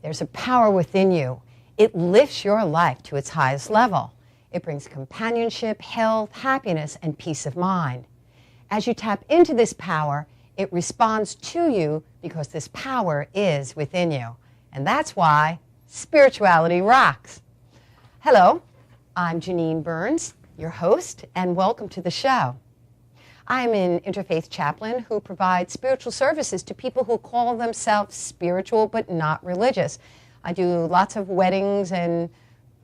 There's a power within you. It lifts your life to its highest level. It brings companionship, health, happiness, and peace of mind. As you tap into this power, it responds to you because this power is within you. And that's why spirituality rocks. Hello, I'm Janine Burns, your host, and welcome to the show. I'm an interfaith chaplain who provides spiritual services to people who call themselves spiritual but not religious. I do lots of weddings and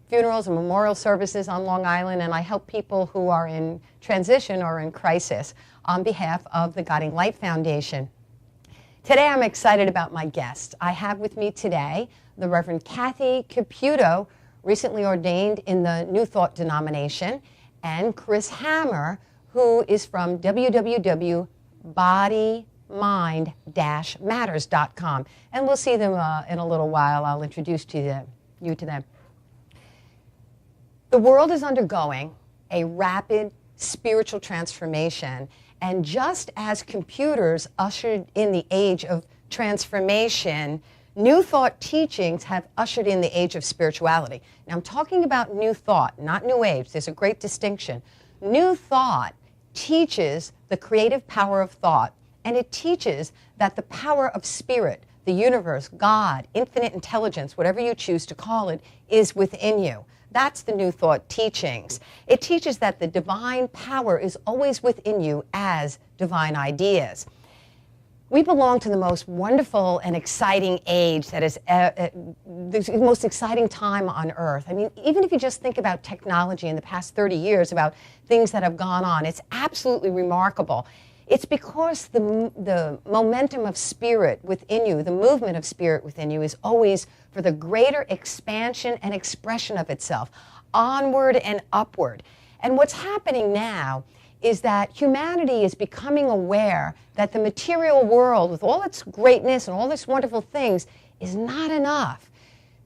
funerals and memorial services on Long Island, and I help people who are in transition or in crisis on behalf of the Guiding Light Foundation. Today I'm excited about my guest. I have with me today the Reverend Kathy Caputo, recently ordained in the New Thought denomination, and Chris Hammer, who is from www.bodymind-matters.com. And we'll see them in a little while. I'll introduce you to them. The world is undergoing a rapid spiritual transformation, and just as computers ushered in the age of transformation, New Thought teachings have ushered in the age of spirituality. Now, I'm talking about New Thought, not New Age. There's a great distinction. New Thought teaches the creative power of thought, and it teaches that the power of spirit, the universe, God, infinite intelligence, whatever you choose to call it, is within you. That's the New Thought teachings. It teaches that the divine power is always within you as divine ideas. We belong to the most wonderful and exciting age that is the most exciting time on earth. I mean, even if you just think about technology in the past 30 years, about things that have gone on, it's absolutely remarkable. It's because the momentum of spirit within you, the movement of spirit within you, is always for the greater expansion and expression of itself, onward and upward. And what's happening now is that humanity is becoming aware that the material world, with all its greatness and all its wonderful things, is not enough.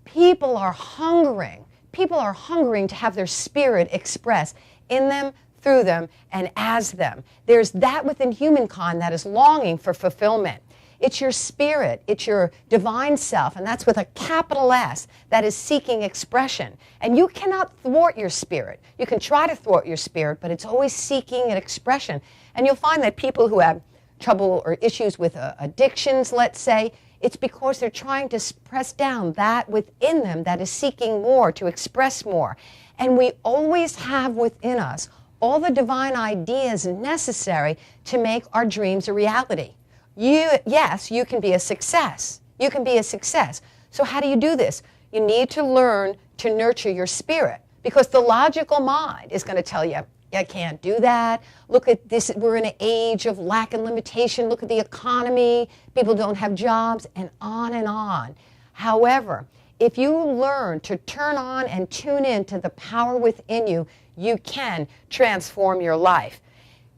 People are hungering. People are hungering to have their spirit expressed in them, through them, and as them. There's that within humankind that is longing for fulfillment. It's your spirit. It's your divine self, and that's with a capital S, that is seeking expression. And you cannot thwart your spirit. You can try to thwart your spirit, but it's always seeking an expression. And you'll find that people who have trouble or issues with addictions, let's say, it's because they're trying to press down that within them that is seeking more, to express more. And we always have within us all the divine ideas necessary to make our dreams a reality. Yes, you can be a success. You can be a success. So how do you do this? You need to learn to nurture your spirit, because the logical mind is going to tell you, I can't do that. Look at this. We're in an age of lack and limitation. Look at the economy. People don't have jobs, and on and on. However, if you learn to turn on and tune in to the power within you, you can transform your life.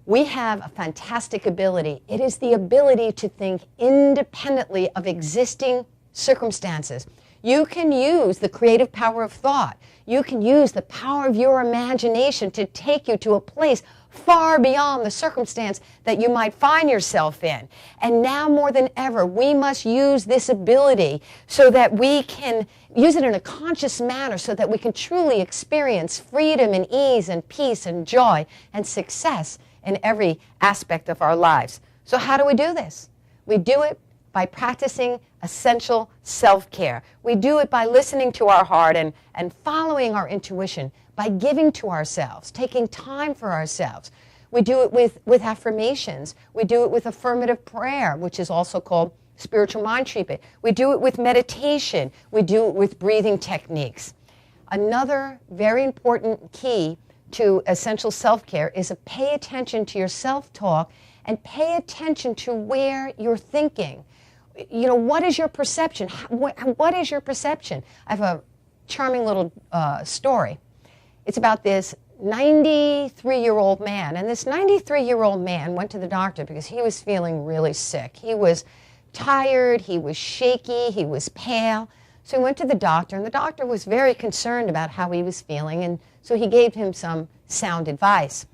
We have a fantastic ability. It is the ability to think independently of existing circumstances. You can use the creative power of thought. You can use the power of your imagination to take you to a place far beyond the circumstance that you might find yourself in. And now more than ever, we must use this ability so that we can use it in a conscious manner, so that we can truly experience freedom and ease and peace and joy and success in every aspect of our lives. So how do we do this? We do it by practicing essential self-care. We do it by listening to our heart and following our intuition, by giving to ourselves, taking time for ourselves. We do it with affirmations. We do it with affirmative prayer, which is also called spiritual mind treatment. We do it with meditation. We do it with breathing techniques. Another very important key to essential self-care is to pay attention to your self-talk and pay attention to where you're thinking. You know, what is your perception? What is your perception? I have a charming little story. It's about this 93-year-old man. And this 93-year-old man went to the doctor because he was feeling really sick. He was tired, he was shaky, he was pale. So he went to the doctor, and the doctor was very concerned about how he was feeling, and so he gave him some sound advice.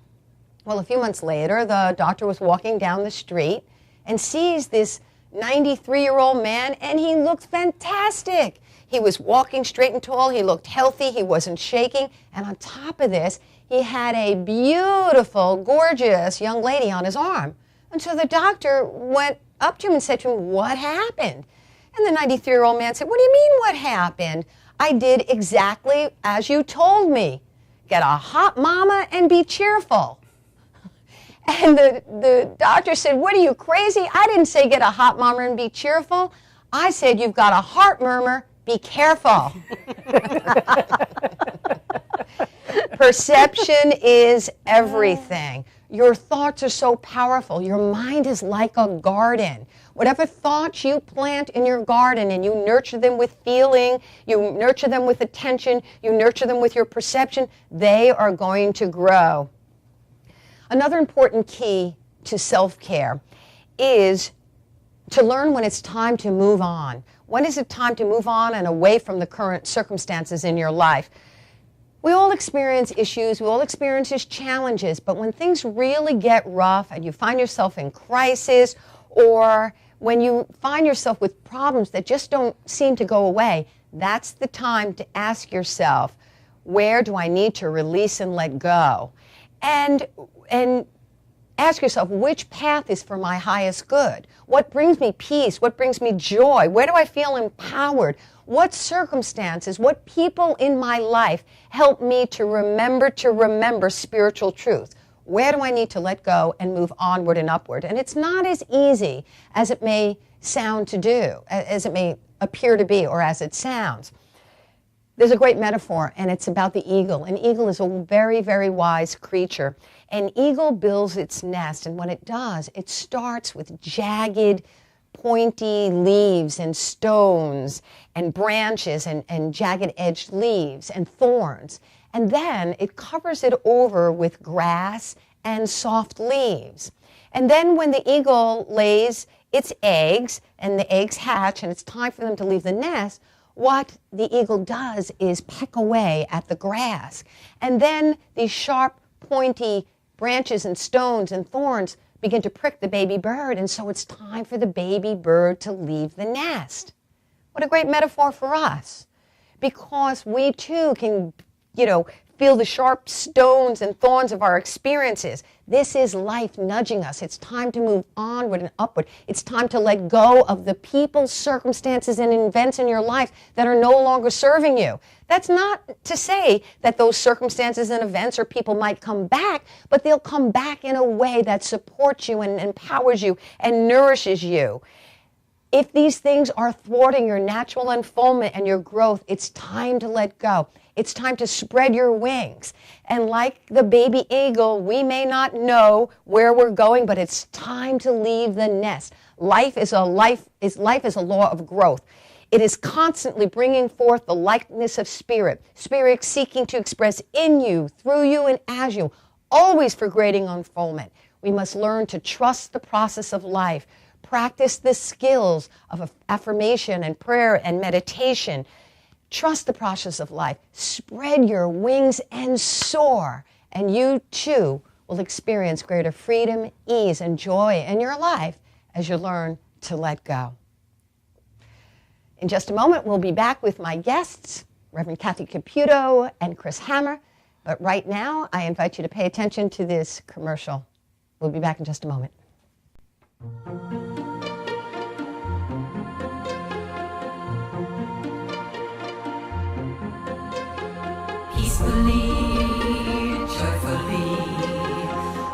Well, a few months later, the doctor was walking down the street and sees this 93-year-old man, and he looked fantastic. He was walking straight and tall. He looked healthy. He wasn't shaking. And on top of this, he had a beautiful, gorgeous young lady on his arm. And so the doctor went up to him and said to him, "What happened?" And the 93-year-old man said, "What do you mean, what happened? I did exactly as you told me. Get a hot mama and be cheerful." And the doctor said, "What are you, crazy? I didn't say get a hot mama and be cheerful. I said you've got a heart murmur, be careful." Perception is everything. Your thoughts are so powerful. Your mind is like a garden. Whatever thoughts you plant in your garden and you nurture them with feeling, you nurture them with attention, you nurture them with your perception, they are going to grow. Another important key to self-care is to learn when it's time to move on. When is it time to move on and away from the current circumstances in your life? We all experience issues, we all experience challenges, but when things really get rough and you find yourself in crisis, or when you find yourself with problems that just don't seem to go away, that's the time to ask yourself, where do I need to release and let go? And ask yourself, which path is for my highest good? What brings me peace? What brings me joy? Where do I feel empowered? What circumstances, what people in my life help me to remember spiritual truth? Where do I need to let go and move onward and upward? And it's not as easy as it may sound to do, as it may appear to be, or as it sounds. There's a great metaphor, and it's about the eagle. An eagle is a very, very wise creature. An eagle builds its nest, and when it does, it starts with jagged, pointy leaves and stones and branches and jagged-edged leaves and thorns. And then it covers it over with grass and soft leaves. And then when the eagle lays its eggs, and the eggs hatch, and it's time for them to leave the nest, what the eagle does is peck away at the grass. And then these sharp, pointy branches and stones and thorns begin to prick the baby bird, and so it's time for the baby bird to leave the nest. What a great metaphor for us, because we too can, feel the sharp stones and thorns of our experiences. This is life nudging us. It's time to move onward and upward. It's time to let go of the people, circumstances, and events in your life that are no longer serving you. That's not to say that those circumstances and events or people might come back, but they'll come back in a way that supports you and empowers you and nourishes you. If these things are thwarting your natural unfoldment and your growth, it's time to let go. It's time to spread your wings. And like the baby eagle, we may not know where we're going, but it's time to leave the nest. Life is a law of growth. It is constantly bringing forth the likeness of spirit seeking to express in you, through you, and as you, always for greater unfoldment. We must learn to trust the process of life, practice the skills of affirmation and prayer and meditation. Trust the process of life. Spread your wings and soar, and you too will experience greater freedom, ease, and joy in your life as you learn to let go. In just a moment, we'll be back with my guests, Reverend Kathy Caputo and Chris Hammer. But right now, I invite you to pay attention to this commercial. We'll be back in just a moment. Peacefully, joyfully,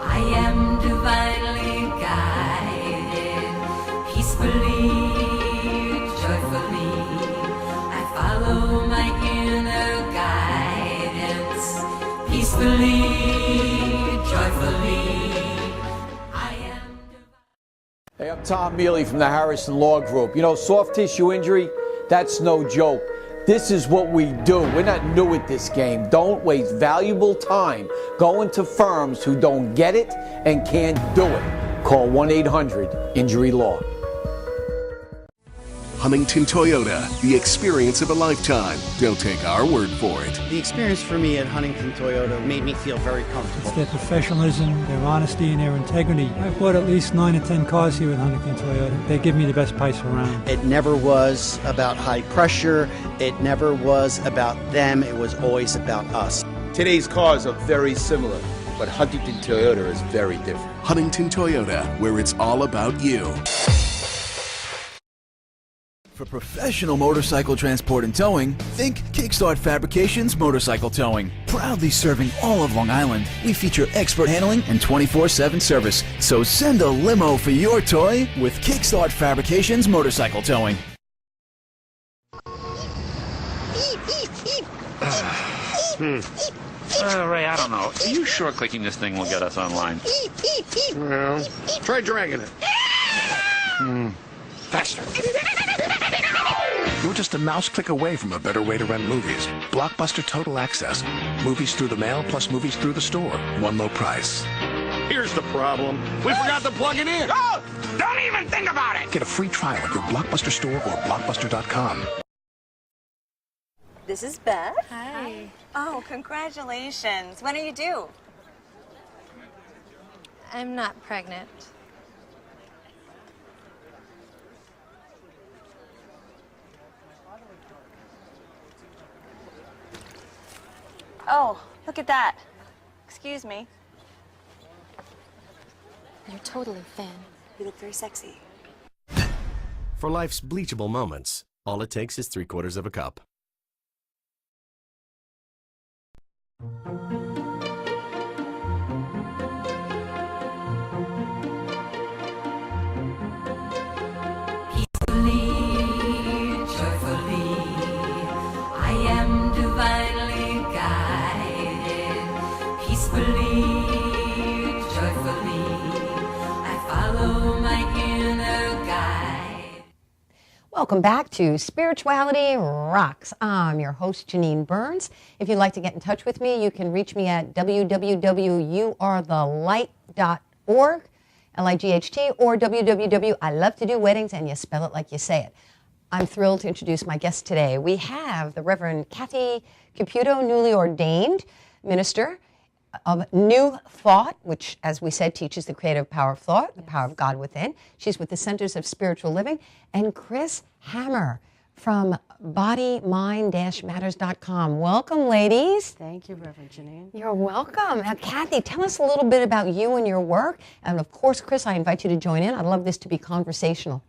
I am divinely guided. Peacefully, joyfully, I follow my inner guidance. Peacefully, joyfully, I am divinely. Hey, I'm Tom Mealy from the Harrison Law Group. Soft tissue injury, that's no joke. This is what we do. We're not new at this game. Don't waste valuable time going to firms who don't get it and can't do it. Call 1-800-INJURY-LAW. Huntington Toyota, the experience of a lifetime. Don't take our word for it. The experience for me at Huntington Toyota made me feel very comfortable. It's their professionalism, their honesty, and their integrity. I've bought at least 9 or 10 cars here at Huntington Toyota. They give me the best price around. It never was about high pressure. It never was about them. It was always about us. Today's cars are very similar, but Huntington Toyota is very different. Huntington Toyota, where it's all about you. For professional motorcycle transport and towing, think Kickstart Fabrications Motorcycle Towing. Proudly serving all of Long Island, we feature expert handling and 24/7 service. So send a limo for your toy with Kickstart Fabrications Motorcycle Towing. Ray, I don't know. Are you sure clicking this thing will get us online? Well, try dragging it. Faster. You're just a mouse click away from a better way to rent movies. Blockbuster Total Access. Movies through the mail plus movies through the store. One low price. Here's the problem. We forgot to plug it in. Oh! Don't even think about it! Get a free trial at your Blockbuster store or Blockbuster.com. This is Beth. Hi. Oh, congratulations. When are you due? I'm not pregnant. Oh, look at that. Excuse me. You're totally thin. You look very sexy. For life's bleachable moments, all it takes is 3/4 cup. Peacefully, joyfully, I am divinely guided. Peacefully, joyfully, I follow my inner guide. Welcome back to Spirituality Rocks. I'm your host, Janine Burns. If you'd like to get in touch with me, you can reach me at www.youarethelight.org, L-I-G-H-T, or www. I love to do weddings, and you spell it like you say it. I'm thrilled to introduce my guest today. We have the Reverend Kathy Caputo, newly ordained minister of New Thought, which, as we said, teaches the creative power of thought, the power of God within. She's with the Centers of Spiritual Living. And Chris Hammer from bodymind-matters.com. Welcome, ladies. Thank you, Reverend Janine. You're welcome. Now, Kathy, tell us a little bit about you and your work. And of course, Chris, I invite you to join in. I'd love this to be conversational.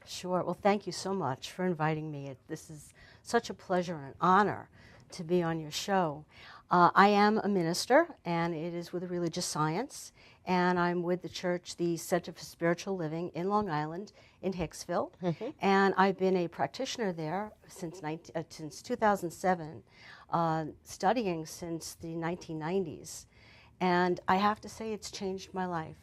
Sure. Well, thank you so much for inviting me. This is such a pleasure and honor to be on your show. I am a minister, and it is with religious science, and I'm with the church, the Center for Spiritual Living in Long Island in Hicksville, and I've been a practitioner there since 2007, studying since the 1990s, and I have to say it's changed my life.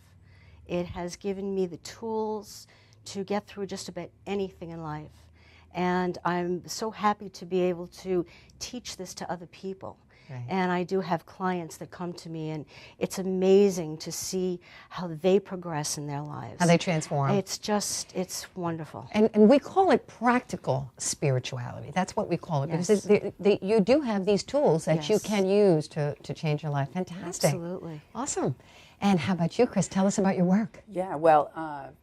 It has given me the tools to get through just about anything in life, and I'm so happy to be able to teach this to other people. Right. And I do have clients that come to me, and it's amazing to see how they progress in their lives. How they transform. It's wonderful. And we call it practical spirituality. That's what we call it. Yes. Because you do have these tools that Yes. you can use to change your life. Fantastic. Absolutely. Awesome. And how about you, Chris? Tell us about your work. Yeah, well,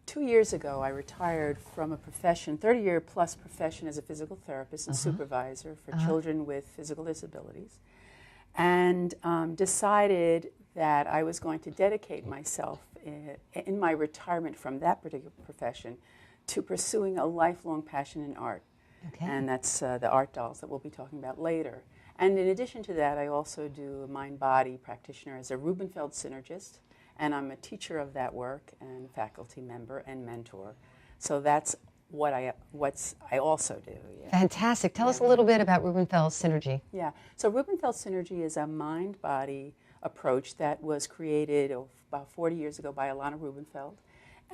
2 years ago, I retired from a profession, 30-year plus profession as a physical therapist and supervisor for children with physical disabilities, and decided that I was going to dedicate myself in my retirement from that particular profession to pursuing a lifelong passion in art. Okay. And that's the art dolls that we'll be talking about later. And in addition to that, I also do a mind-body practitioner as a Rubenfeld synergist, and I'm a teacher of that work and faculty member and mentor. So that's what I also do. Yeah. Fantastic. Tell us a little bit about Rubenfeld Synergy. Yeah. So Rubenfeld Synergy is a mind-body approach that was created about 40 years ago by Alana Rubenfeld.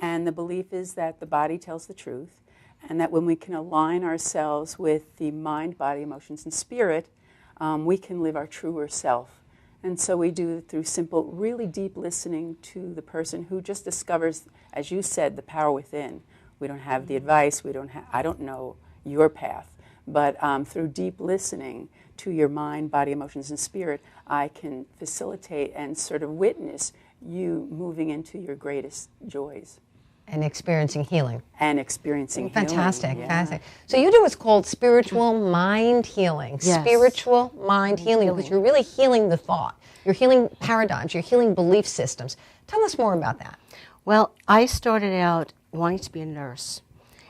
And the belief is that the body tells the truth, and that when we can align ourselves with the mind, body, emotions, and spirit, we can live our truer self. And so we do it through simple, really deep listening to the person who just discovers, as you said, the power within. We don't have the advice, I don't know your path, but through deep listening to your mind, body, emotions, and spirit, I can facilitate and sort of witness you moving into your greatest joys. And experiencing healing. And experiencing fantastic, healing. Fantastic. So you do what's called spiritual mind healing. Yes. Spiritual mind healing, because you're really healing the thought. You're healing paradigms. You're healing belief systems. Tell us more about that. Well, I started out wanting to be a nurse.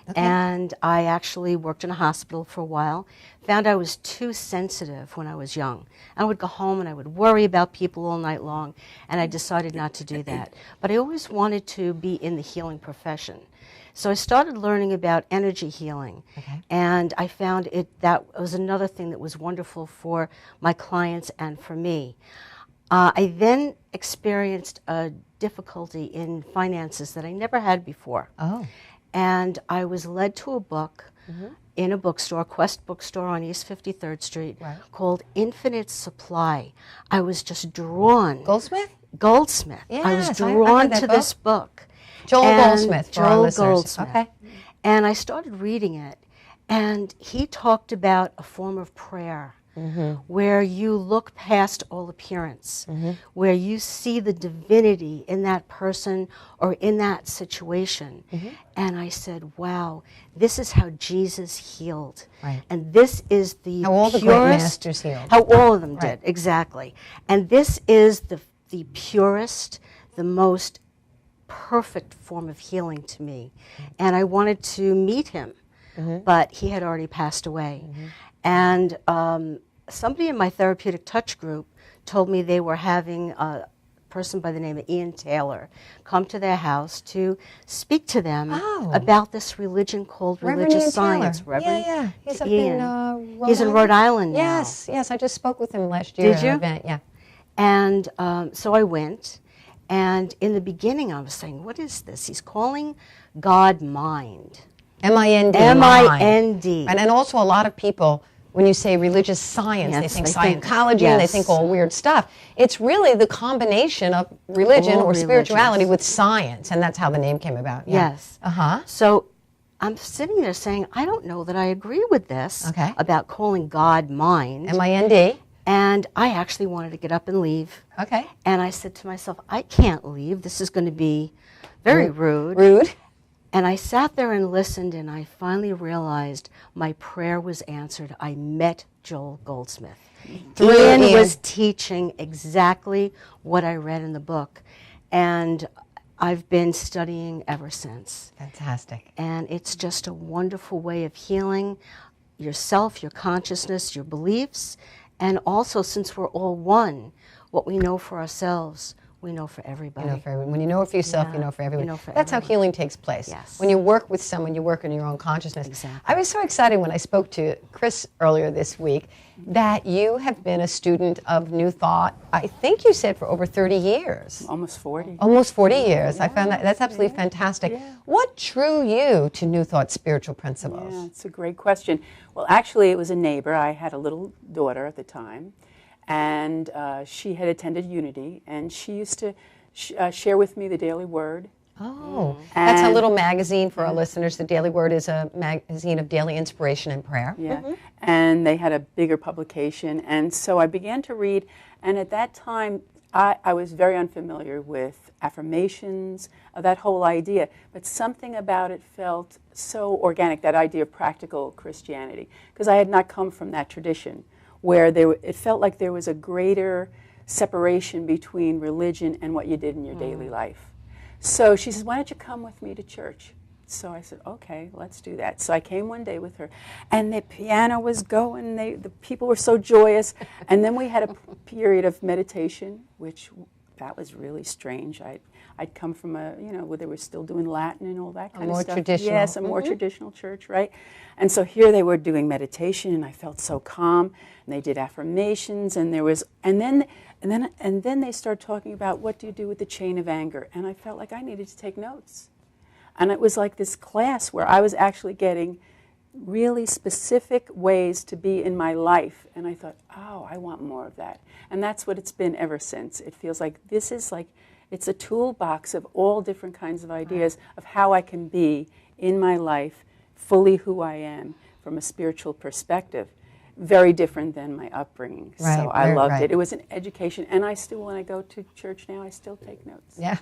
Okay. And I actually worked in a hospital for a while. Found I was too sensitive when I was young. I would go home and I would worry about people all night long, and I decided not to do that. But I always wanted to be in the healing profession. So I started learning about energy healing, and I found that was another thing that was wonderful for my clients and for me. I then experienced a difficulty in finances that I never had before. Oh. And I was led to a book in a bookstore, Quest Bookstore on East 53rd Street, called Infinite Supply. I was just drawn. Goldsmith? Goldsmith. Yes, I was drawn to this book. Joel Goldsmith, for our listeners. Goldsmith. Okay. And I started reading it, and he talked about a form of prayer. Where you look past all appearance, where you see the divinity in that person or in that situation. And I said, wow, this is how Jesus healed. Right. And this is the how all purest, the great masters healed. How all of them did, exactly. And this is the purest, the most perfect form of healing to me. And I wanted to meet him, but he had already passed away. And somebody in my therapeutic touch group told me they were having a person by the name of Ian Taylor come to their house to speak to them about this religion called religious science. Reverend He's up in Rhode He's in Rhode Island now. Yes, I just spoke with him last year at an event. Yeah. And so I went, and in the beginning I was saying, what is this? He's calling God mind. M-I-N-D. M-I-N-D. And also a lot of people, when you say religious science, they think Scientology and they think all weird stuff. It's really the combination of religion or spirituality with science, and that's how the name came about. Yeah. Yes. So I'm sitting there saying, I don't know that I agree with this about calling God mind. M-I-N-D. And I actually wanted to get up and leave. Okay. And I said to myself, I can't leave. This is going to be very rude. Rude. And I sat there and listened, and I finally realized my prayer was answered. I met Joel Goldsmith. Ian was teaching exactly what I read in the book, and I've been studying ever since. Fantastic. And it's just a wonderful way of healing yourself, your consciousness, your beliefs, and also, since we're all one, what we know for ourselves, we know for everybody. You know for everyone. When you know it for yourself, you know for everyone. You know for That's everyone. how healing takes place. Yes. When you work with someone, you work in your own consciousness. Exactly. I was so excited when I spoke to Chris earlier this week that you have been a student of New Thought, I think you said for over 30 years. Almost 40. Almost 40 years. I found that's absolutely fantastic. What drew you to New Thought spiritual principles? Yeah, it's a great question. Well, actually, it was a neighbor. I had a little daughter at the time, and she had attended Unity, and she used to share with me the Daily Word. Oh, that's a little magazine for our listeners. The Daily Word is a magazine of daily inspiration and prayer. Yeah, and they had a bigger publication, and so I began to read, and at that time, I was very unfamiliar with affirmations, that whole idea, but something about it felt so organic, that idea of practical Christianity, because I had not come from that tradition, where it felt like there was a greater separation between religion and what you did in your daily life. So she says, why don't you come with me to church? So I said, okay, let's do that. So I came one day with her, and the piano was going, the people were so joyous, and then we had a period of meditation, which that was really strange. I'd come from where they were still doing Latin and all that kind of stuff. More traditional. Yes, a more traditional church, right? And so here they were doing meditation, and I felt so calm, and they did affirmations, and then they started talking about what do you do with the chain of anger, and I felt like I needed to take notes. And it was like this class where I was actually getting really specific ways to be in my life. And I thought, oh, I want more of that. And that's what it's been ever since. It feels like this is like, it's a toolbox of all different kinds of ideas of how I can be in my life fully who I am from a spiritual perspective. Very different than my upbringing. Right, so I loved right. it. It was an education. And I still, when I go to church now, I still take notes. Yeah.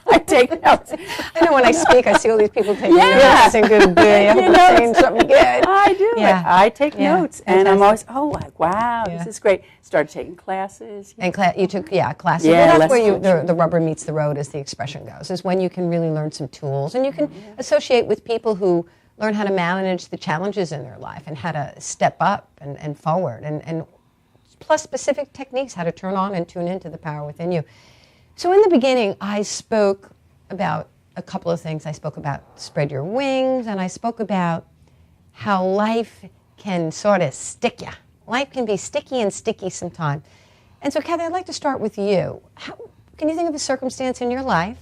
I take notes. I know when I speak, I see all these people taking notes. And good day. I hope I'm saying something good. I do. Yeah. I take notes, and I'm always, Fantastic. wow, this is great. Started taking classes. And you took, classes. Yeah, well, that's where lessons. the rubber meets the road, as the expression goes, is when you can really learn some tools. And you can associate with people who learn how to manage the challenges in their life and how to step up and forward. And plus specific techniques, how to turn on and tune into the power within you. So in the beginning, I spoke about a couple of things. I spoke about spread your wings, and I spoke about how life can sort of stick you. Life can be sticky and sticky sometimes. And so, Kathy, I'd like to start with you. Can you think of a circumstance in your life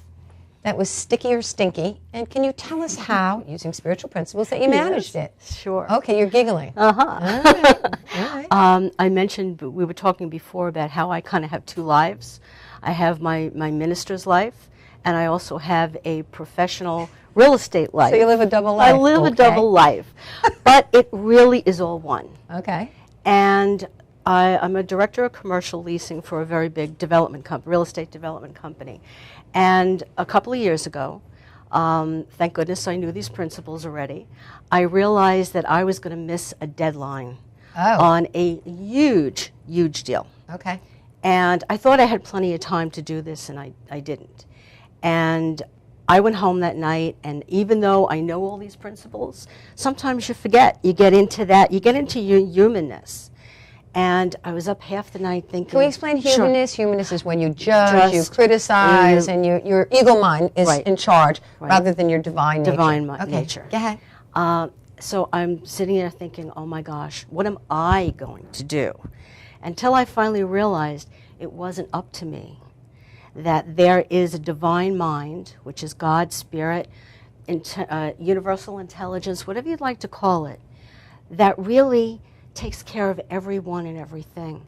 that was sticky or stinky? And can you tell us how, using spiritual principles, that you managed it? Sure. Okay, you're giggling. Uh-huh. I mentioned, we were talking before about how I kind of have two lives. I have my minister's life, and I also have a professional real estate life. So you live a double life. I live a double life. But it really is all one. Okay. And I'm a director of commercial leasing for a very big real estate development company. And a couple of years ago, thank goodness I knew these principles already, I realized that I was going to miss a deadline on a huge, huge deal. Okay. And I thought I had plenty of time to do this, and I didn't. And I went home that night, and even though I know all these principles, sometimes you forget. You get into that. You get into your humanness. And I was up half the night thinking... Can we explain humanness? Sure. Humanness is when you judge, you criticize, and your ego mind is in charge rather than your divine nature. Divine Okay. nature. Go ahead. So I'm sitting there thinking, oh my gosh, what am I going to do? Until I finally realized it wasn't up to me. That there is a divine mind, which is God's spirit, universal intelligence, whatever you'd like to call it, that really takes care of everyone and everything.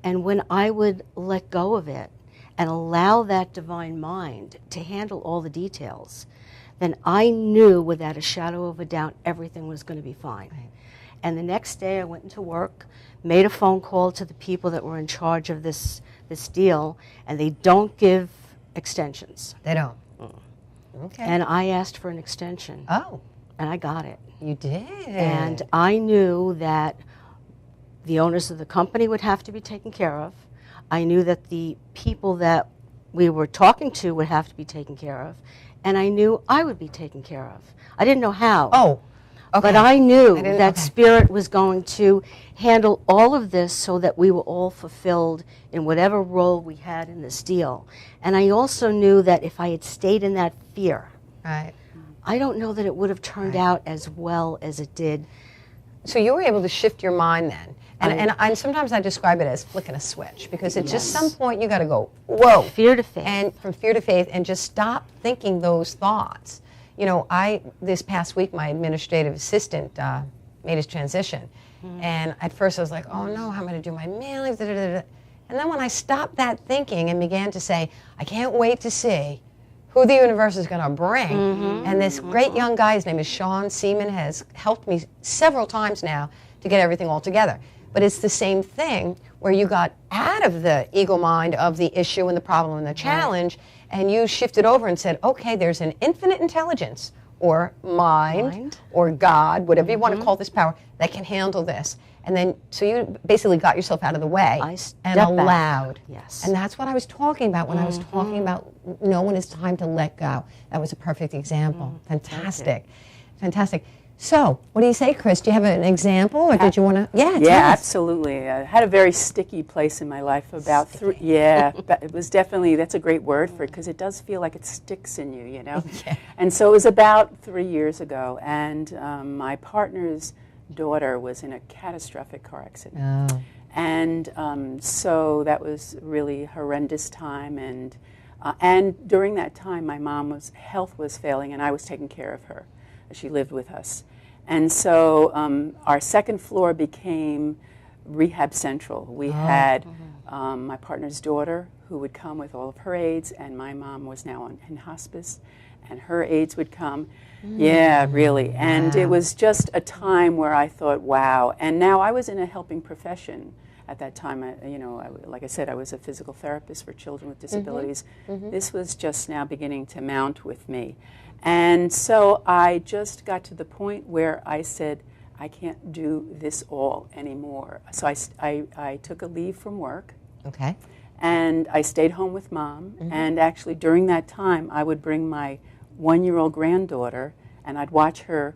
And when I would let go of it and allow that divine mind to handle all the details, then I knew without a shadow of a doubt everything was going to be fine. Right. And the next day I went into work, made a phone call to the people that were in charge of this deal, and they don't give extensions. They don't. Okay. And I asked for an extension. Oh. And I got it. You did. And I knew that the owners of the company would have to be taken care of. I knew that the people that we were talking to would have to be taken care of. And I knew I would be taken care of. I didn't know how. Oh. Okay. But I knew that okay. Spirit was going to handle all of this so that we were all fulfilled in whatever role we had in this deal. And I also knew that if I had stayed in that fear, right. I don't know that it would have turned out as well as it did. So you were able to shift your mind then. And sometimes I describe it as flicking a switch, because at just some point you got to go, whoa. Fear to faith. And from fear to faith, and just stop thinking those thoughts. You know, this past week, my administrative assistant made his transition. And at first I was like, oh no, how am I going to do my mailings? Da, da, da, da. And then when I stopped that thinking and began to say, I can't wait to see who the universe is going to bring. And this great young guy, his name is Sean Seaman, has helped me several times now to get everything all together. But it's the same thing where you got out of the ego mind of the issue and the problem and the challenge, and you shifted over and said, okay, there's an infinite intelligence, or mind. Or God, whatever you want to call this power, that can handle this. And then, so you basically got yourself out of the way and allowed. Yes. And that's what I was talking about when I was talking about when it's time to let go. That was a perfect example. Fantastic. Fantastic. So, what do you say, Chris? Do you have an example, or did you want to? Yeah, absolutely. I had a very sticky place in my life about three. Yeah, it was definitely, that's a great word for it, because it does feel like it sticks in you, you know. Yeah. And so it was about 3 years ago, and my partner's daughter was in a catastrophic car accident. Oh. And so that was really horrendous time, and during that time my mom's health was failing, and I was taking care of her. She lived with us. And so our second floor became Rehab Central. We had my partner's daughter who would come with all of her aides, and my mom was now in hospice, and her aides would come. Yeah, really. And it was just a time where I thought, wow. And now I was in a helping profession at that time. Like I said, I was a physical therapist for children with disabilities. This was just now beginning to mount with me. And so I just got to the point where I said, I can't do this all anymore. So I took a leave from work. Okay. And I stayed home with Mom. And actually during that time, I would bring my 1-year-old granddaughter, and I'd watch her,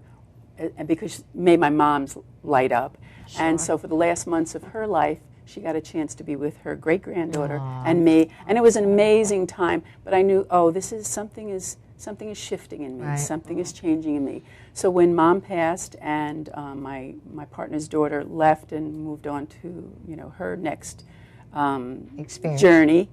because she made my mom's light up. Sure. And so for the last months of her life, she got a chance to be with her great-granddaughter and me. And it was an amazing time. But I knew, oh, this is something is shifting in me. Right. Something is changing in me. So when Mom passed and my partner's daughter left and moved on to her next journey,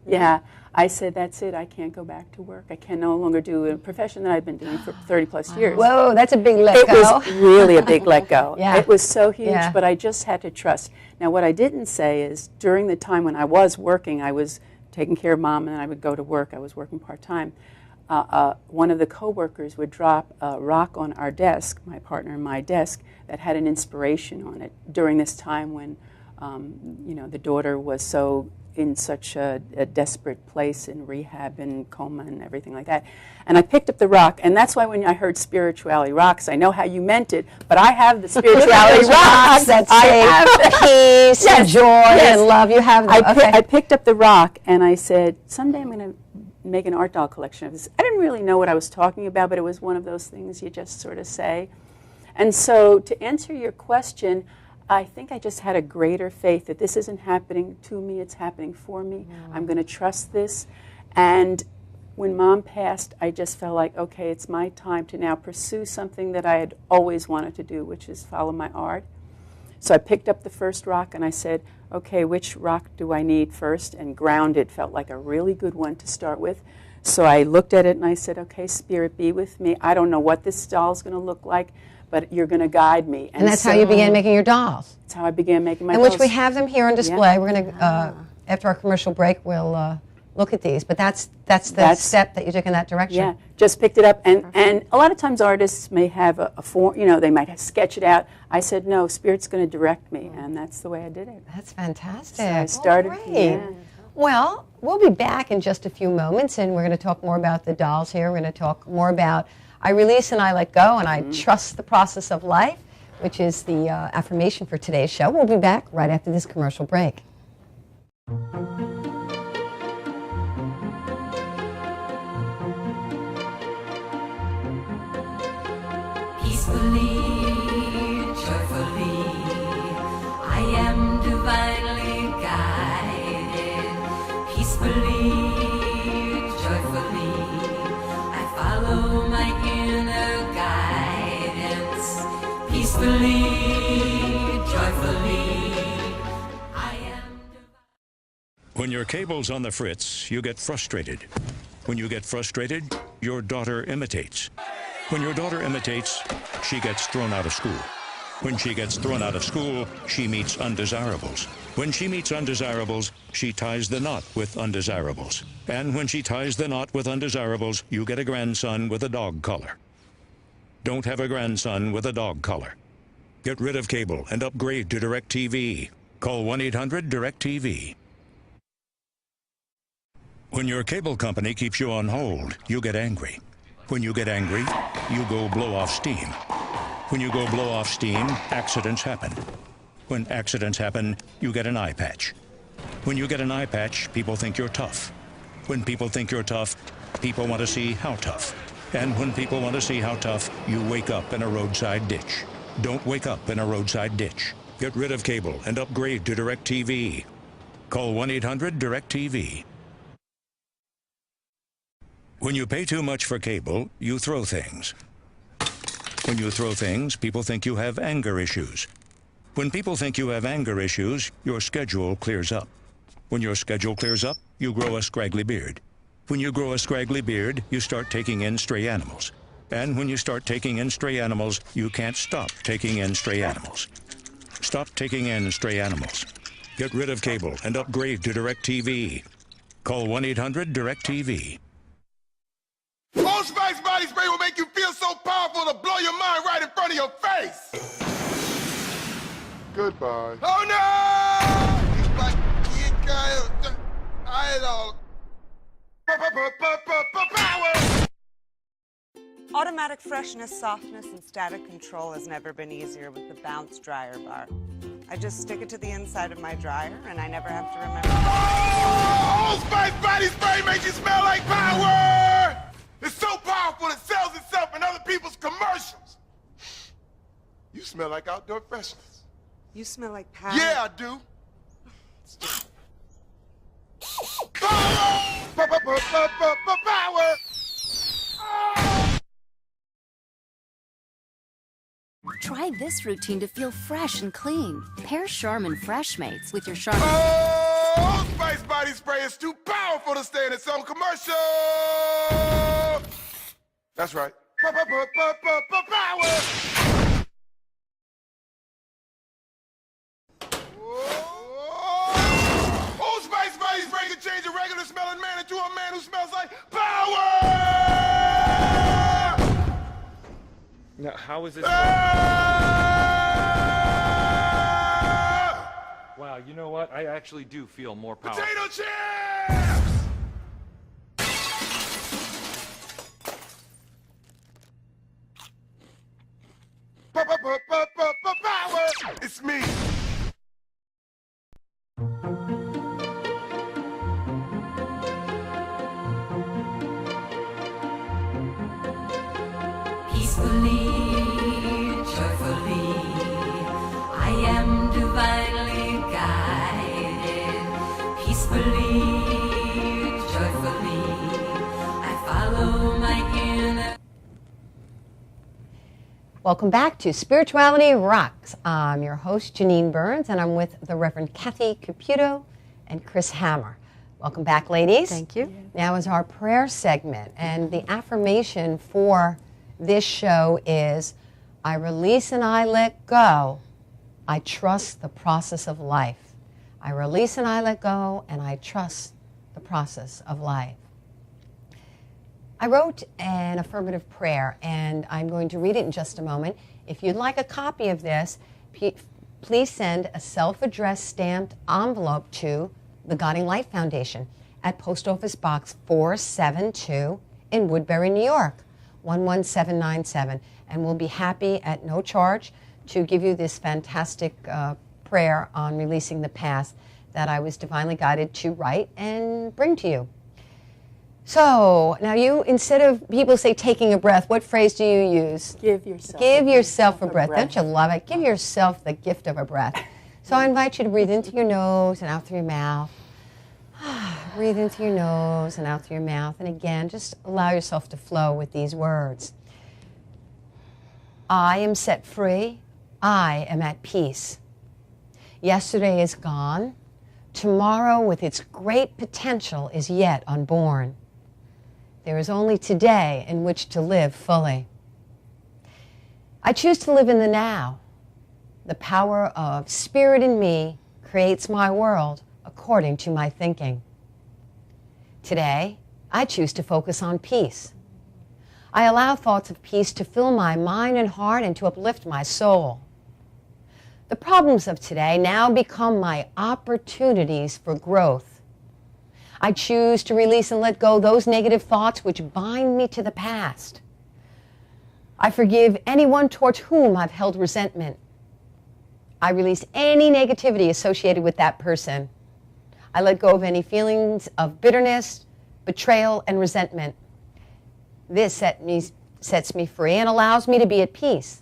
I said, that's it. I can't go back to work. I can no longer do a profession that I've been doing for 30 plus years. Whoa, that's a big let go. It was really a big let go. Yeah. It was so huge, but I just had to trust. Now, what I didn't say is during the time when I was working, I was taking care of Mom, and I would go to work. I was working part-time. One of the coworkers would drop a rock on our desk, my partner and my desk, that had an inspiration on it during this time when, the daughter was so in such a desperate place in rehab and coma and everything like that. And I picked up the rock, and that's why when I heard spirituality rocks, I know how you meant it, but I have the spirituality rocks. That say peace and joy and love. You have them. I picked up the rock, and I said, someday I'm going to make an art doll collection of this. I didn't really know what I was talking about, but it was one of those things you just sort of say. And so to answer your question, I think I just had a greater faith that this isn't happening to me, it's happening for me. I'm going to trust this. And when Mom passed, I just felt like, okay, it's my time to now pursue something that I had always wanted to do, which is follow my art. So I picked up the first rock and I said, okay, which rock do I need first? And grounded felt like a really good one to start with. So I looked at it and I said, okay, Spirit, be with me. I don't know what this doll is going to look like, but you're going to guide me. And that's how you began making your dolls. That's how I began making my dolls. dolls. And which we have them here on display. We're going to, after our commercial break, we'll look at these. But that's the step that you took in that direction. Yeah, just picked it up. And a lot of times artists may have a form, they might sketch it out. I said, no, Spirit's going to direct me, and that's the way I did it. That's fantastic. So I started. Yeah. Well, we'll be back in just a few moments, and we're going to talk more about the dolls here. We're going to talk more about I release and I let go, and I trust the process of life, which is the affirmation for today's show. We'll be back right after this commercial break. Peacefully, joyfully, I am divinely guided. Peacefully, joyfully, I follow my inner guidance. Peacefully, joyfully, I am divinely. When your cable's on the fritz, you get frustrated. When you get frustrated, your daughter imitates. When your daughter imitates, she gets thrown out of school. When she gets thrown out of school, she meets undesirables. When she meets undesirables, she ties the knot with undesirables. And when she ties the knot with undesirables, you get a grandson with a dog collar. Don't have a grandson with a dog collar. Get rid of cable and upgrade to DirecTV. Call 1-800-DirecTV. When your cable company keeps you on hold, you get angry. When you get angry, you go blow off steam. When you go blow off steam, accidents happen. When accidents happen, you get an eye patch. When you get an eye patch, people think you're tough. When people think you're tough, people want to see how tough. And when people want to see how tough, you wake up in a roadside ditch. Don't wake up in a roadside ditch. Get rid of cable and upgrade to DirecTV. Call 1-800-DirecTV. When you pay too much for cable, you throw things. When you throw things, people think you have anger issues. When people think you have anger issues, your schedule clears up. When your schedule clears up, you grow a scraggly beard. When you grow a scraggly beard, you start taking in stray animals. And when you start taking in stray animals, you can't stop taking in stray animals. Stop taking in stray animals. Get rid of cable and upgrade to DirecTV. Call 1-800-DirecTV. Old Spice body spray will make you feel so powerful to blow your mind right in front of your face. Goodbye. Oh no! It's like I don't. Power. Automatic freshness, softness, and static control has never been easier with the Bounce Dryer Bar. I just stick it to the inside of my dryer, and I never have to remember. Oh, Old Spice body spray makes you smell like power. It's so powerful it sells itself in other people's commercials. You smell like outdoor freshness. You smell like power. Yeah, I do. Power! Power! Try this routine to feel fresh and clean. Pair Charmin Fresh Mates with your Charmin. Oh, Spice body spray is too powerful to stay in its own commercial. That's right. Power! Old Spice body spray can change a regular smelling man into a man who smells like power! Now, how is this? Wow, you know what? I actually do feel more powerful. Potato chips! Power! It's me. Peacefully, joyfully, I am divinely guided. Peacefully, joyfully, I follow my inner. Welcome back to Spirituality Rocks. I'm your host, Janine Burns, and I'm with the Reverend Kathy Caputo and Chris Hammer. Welcome back, ladies. Thank you. Now is our prayer segment, and the affirmation for this show is, I release and I let go. I trust the process of life. I release and I let go, and I trust the process of life. I wrote an affirmative prayer, and I'm going to read it in just a moment. If you'd like a copy of this, please send a self-addressed stamped envelope to the Guiding Light Foundation at Post Office Box 472 in Woodbury, New York, 11797. And we'll be happy at no charge to give you this fantastic prayer on releasing the past that I was divinely guided to write and bring to you. So, now you, instead of people say taking a breath, what phrase do you use? Give yourself. Give yourself a breath. Don't you love it? Give yourself the gift of a breath. So I invite you to breathe into your nose and out through your mouth. Breathe in through your nose and out through your mouth. And again, just allow yourself to flow with these words. I am set free. I am at peace. Yesterday is gone. Tomorrow, with its great potential, is yet unborn. There is only today in which to live fully. I choose to live in the now. The power of spirit in me creates my world according to my thinking. Today, I choose to focus on peace. I allow thoughts of peace to fill my mind and heart and to uplift my soul. The problems of today now become my opportunities for growth. I choose to release and let go those negative thoughts which bind me to the past. I forgive anyone towards whom I've held resentment. I release any negativity associated with that person. I let go of any feelings of bitterness, betrayal, and resentment. This sets me free and allows me to be at peace.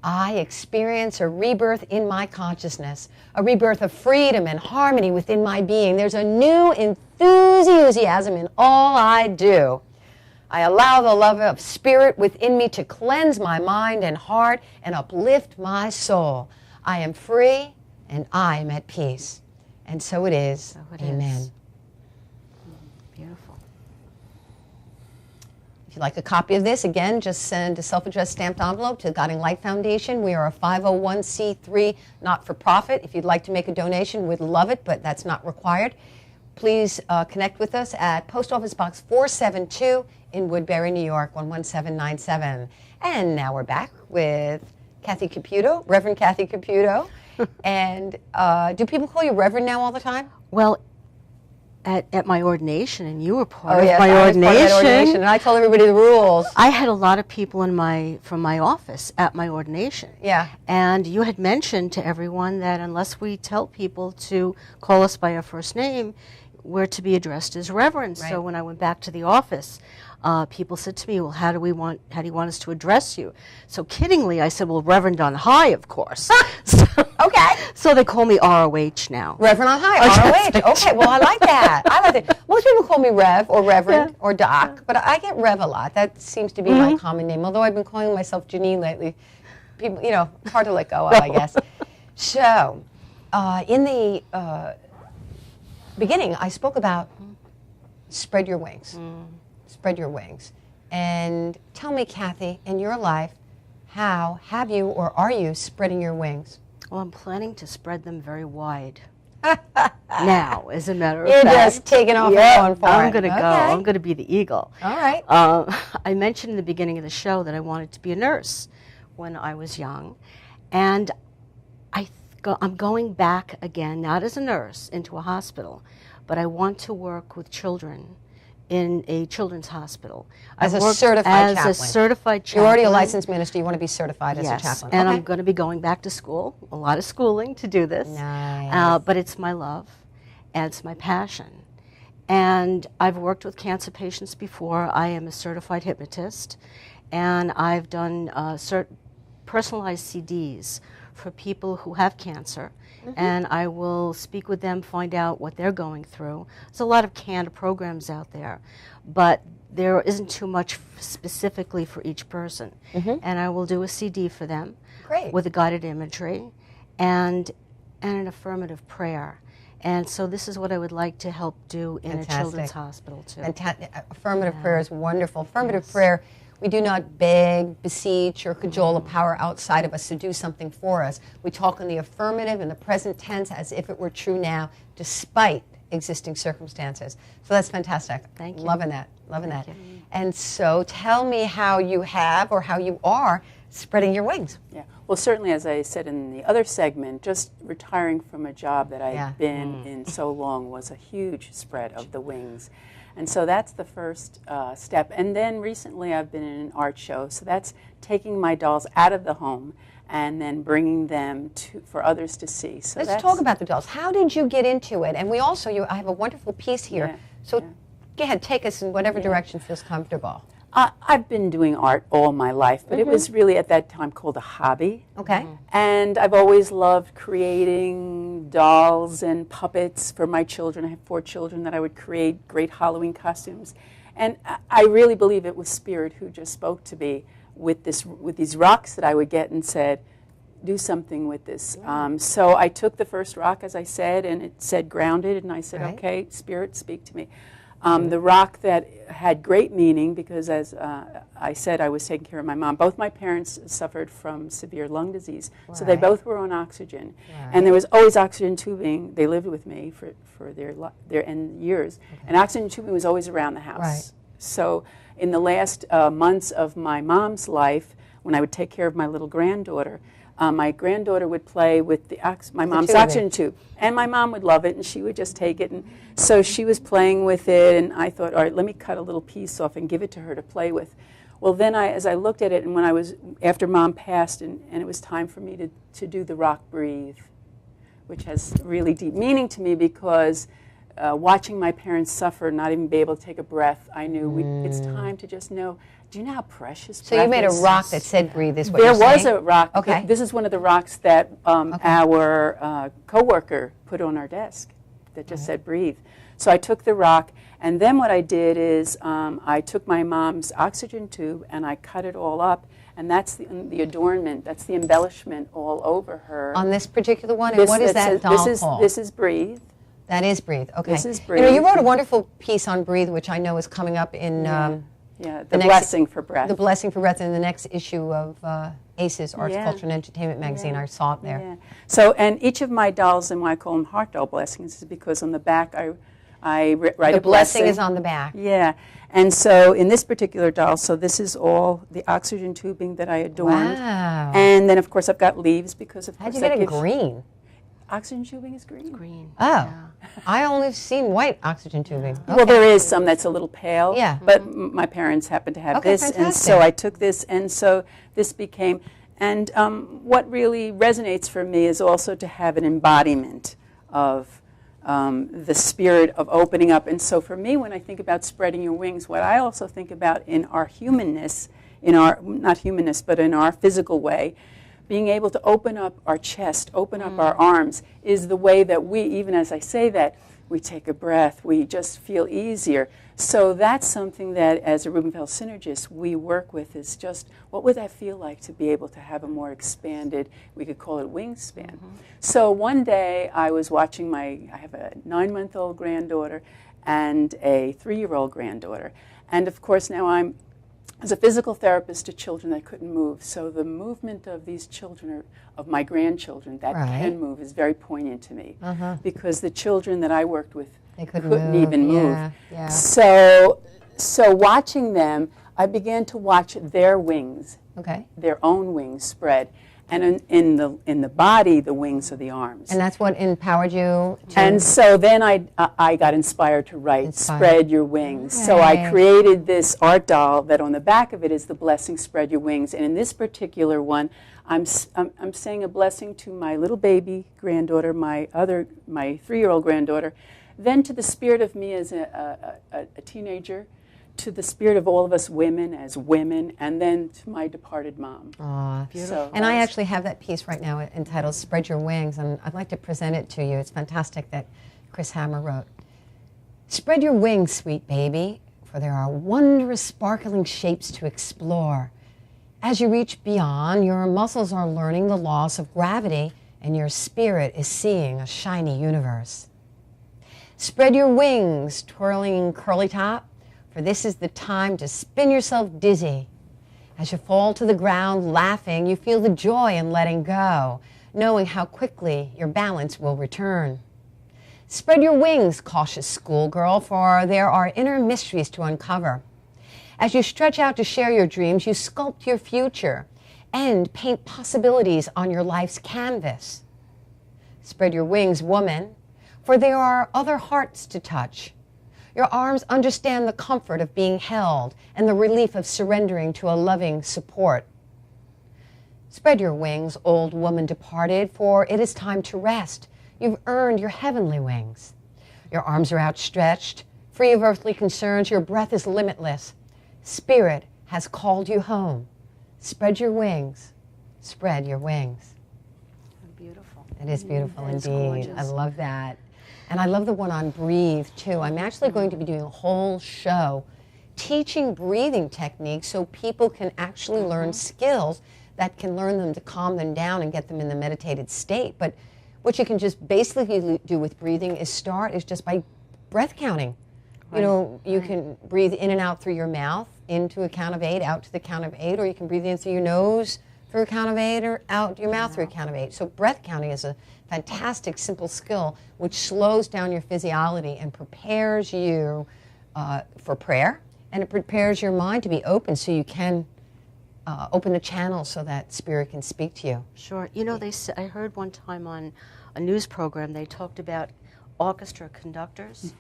I experience a rebirth in my consciousness, a rebirth of freedom and harmony within my being. There's a new enthusiasm in all I do. I allow the love of spirit within me to cleanse my mind and heart and uplift my soul. I am free and I am at peace. And so it is. So it Amen. is. Beautiful. If you'd like a copy of this, again, just send a self-addressed stamped envelope to the Guiding Light Foundation. We are a 501c3 not-for-profit. If you'd like to make a donation, we'd love it, but that's not required. Please connect with us at Post Office Box 472 in Woodbury, New York, 11797. And now we're back with Kathy Caputo, Reverend Kathy Caputo. And do people call you Reverend now all the time? Well, at my ordination, and you were part Oh, yes, of my I was part of that ordination. ordination, and I told everybody the rules. I had a lot of people from my office at my ordination. Yeah. And you had mentioned to everyone that unless we tell people to call us by our first name, we're to be addressed as Reverend. Right. So when I went back to the office, people said to me, well, how do you want us to address you? So kiddingly, I said, well, Reverend on high, of course. Okay. So they call me ROH now. Reverend on high, ROH. Okay, well, I like that. I like it. Most people call me Rev or Reverend or Doc, but I get Rev a lot. That seems to be my common name, although I've been calling myself Janine lately. People, it's hard to let go of, I guess. So, in the beginning, I spoke about spread your wings. Spread your wings. And tell me, Kathy, in your life, how have you or are you spreading your wings? Well, I'm planning to spread them very wide. Now, as a matter of You're fact. just taking off and going for I'm it. going to go. Okay. I'm going to be the eagle. All right. I mentioned in the beginning of the show that I wanted to be a nurse when I was young. And I'm going back again, not as a nurse, into a hospital, but I want to work with children in a children's hospital. As I've a worked certified chaplain. As a certified chaplain. You're already a licensed minister. You want to be certified as a Yes, chaplain. and Okay. I'm going to be going back to school, a lot of schooling to do this. Nice. But it's my love, and it's my passion. And I've worked with cancer patients before. I am a certified hypnotist, and I've done personalized CDs for people who have cancer. And I will speak with them, find out what they're going through. There's a lot of canned programs out there, but there isn't too much specifically for each person. And I will do a CD for them. Great. With a guided imagery and an affirmative prayer. And so this is what I would like to help do in a children's hospital too. Affirmative prayer is wonderful. Affirmative prayer, we do not beg, beseech, or cajole a power outside of us to do something for us. We talk in the affirmative in the present tense as if it were true now, despite existing circumstances. So that's fantastic. Thank you. Loving that, loving Thank that. you. And so tell me how you have or how you are spreading your wings. Yeah. Well, certainly, as I said in the other segment, just retiring from a job that I've Yeah. been in so long was a huge spread of the wings. And so that's the first step. And then recently I've been in an art show. So that's taking my dolls out of the home and then bringing them for others to see. So Let's talk about the dolls. How did you get into it? And we also, I have a wonderful piece here. Yeah, so go ahead, take us in whatever direction feels comfortable. I've been doing art all my life, but it was really at that time called a hobby. Okay. And I've always loved creating dolls and puppets for my children. I have 4 children that I would create great Halloween costumes. And I really believe it was Spirit who just spoke to me with these rocks that I would get and said, do something with this. So I took the first rock, as I said, and it said grounded, and I said, okay, Spirit, speak to me. The rock that had great meaning because, as I said, I was taking care of my mom. Both my parents suffered from severe lung disease, so they both were on oxygen. And there was always oxygen tubing. They lived with me for their end years. And oxygen tubing was always around the house. So in the last months of my mom's life, when I would take care of my little granddaughter, my granddaughter would play with my mom's oxygen tube, and my mom would love it, and she would just take it. And so she was playing with it, and I thought, all right, let me cut a little piece off and give it to her to play with. Well, then as I looked at it, and after Mom passed, and it was time for me to do the rock Breathe, which has really deep meaning to me because watching my parents suffer, not even be able to take a breath, I knew it's time to just know. Do you know how precious breath is? So you made a rock that said breathe, is what There you're saying? was a rock. Okay. This is one of the rocks that our coworker put on our desk that just said breathe. So I took the rock, and then what I did is I took my mom's oxygen tube and I cut it all up, and that's the adornment, that's the embellishment all over her. On this particular one? And what is that doll called? This is Breathe. That is Breathe, okay. This is Breathe. You wrote a wonderful piece on Breathe, which I know is coming up in... the Blessing for Breath. The Blessing for Breath in the next issue of ACES, Arts, Culture, and Entertainment magazine. I saw it there. Yeah. So, and each of my dolls, and why I call them heart doll blessings, is because on the back I write a blessing. The blessing is on the back. Yeah. And so in this particular doll, so this is all the oxygen tubing that I adorned. Wow. And then, of course, I've got leaves because, of course, how'd you get it green? Oxygen tubing is green. Green. Oh. I only seen white oxygen tubing. Okay. Well, there is some that's a little pale. Yeah. But my parents happen to have this. Fantastic. And so I took this, and so this became... And what really resonates for me is also to have an embodiment of the spirit of opening up. And so for me, when I think about spreading your wings, what I also think about in our humanness, not humanness, but in our physical way, being able to open up our chest, open up our arms, is the way that we, even as I say that, we take a breath, we just feel easier. So that's something that, as a Rubenfeld synergist, we work with, is just, what would that feel like to be able to have a more expanded, we could call it wingspan. So one day I was watching I have a 9-month-old granddaughter and a 3-year-old granddaughter. And of course now as a physical therapist to children that couldn't move, so the movement of these children, of my grandchildren that can move, is very poignant to me. Because the children that I worked with couldn't even move. Yeah. So watching them, I began to watch their wings, their own wings spread. And in the body, the wings are the arms. And that's what empowered you to... And so then I got inspired to write Spread Your Wings. So I created this art doll that on the back of it is the blessing, Spread Your Wings. And in this particular one, I'm saying a blessing to my little baby granddaughter, my 3-year-old granddaughter, then to the spirit of me as a teenager, to the spirit of all of us women as women, and then to my departed mom. Beautiful. And I actually have that piece right now entitled Spread Your Wings, and I'd like to present it to you. It's fantastic that Chris Hammer wrote. Spread your wings, sweet baby, for there are wondrous sparkling shapes to explore. As you reach beyond, your muscles are learning the laws of gravity, and your spirit is seeing a shiny universe. Spread your wings, twirling curly top, for this is the time to spin yourself dizzy. As you fall to the ground laughing, you feel the joy in letting go, knowing how quickly your balance will return. Spread your wings, cautious schoolgirl, for there are inner mysteries to uncover. As you stretch out to share your dreams, you sculpt your future and paint possibilities on your life's canvas. Spread your wings, woman, for there are other hearts to touch. Your arms understand the comfort of being held and the relief of surrendering to a loving support. Spread your wings, old woman departed, for it is time to rest. You've earned your heavenly wings. Your arms are outstretched, free of earthly concerns. Your breath is limitless. Spirit has called you home. Spread your wings. Spread your wings. Beautiful. It is beautiful It's indeed. gorgeous. I love that. And I love the one on breathe, too. I'm actually going to be doing a whole show teaching breathing techniques so people can actually learn skills that can learn them to calm them down and get them in the meditated state. But what you can just basically do with breathing is just by breath counting. You know, you can breathe in and out through your mouth, into a count of 8, out to the count of 8, or you can breathe in through your nose through a count of 8, or out your mouth through a count of 8. So breath counting is a fantastic, simple skill which slows down your physiology and prepares you for prayer, and it prepares your mind to be open so you can open the channel so that spirit can speak to you. Sure. You know, I heard one time on a news program, they talked about orchestra conductors,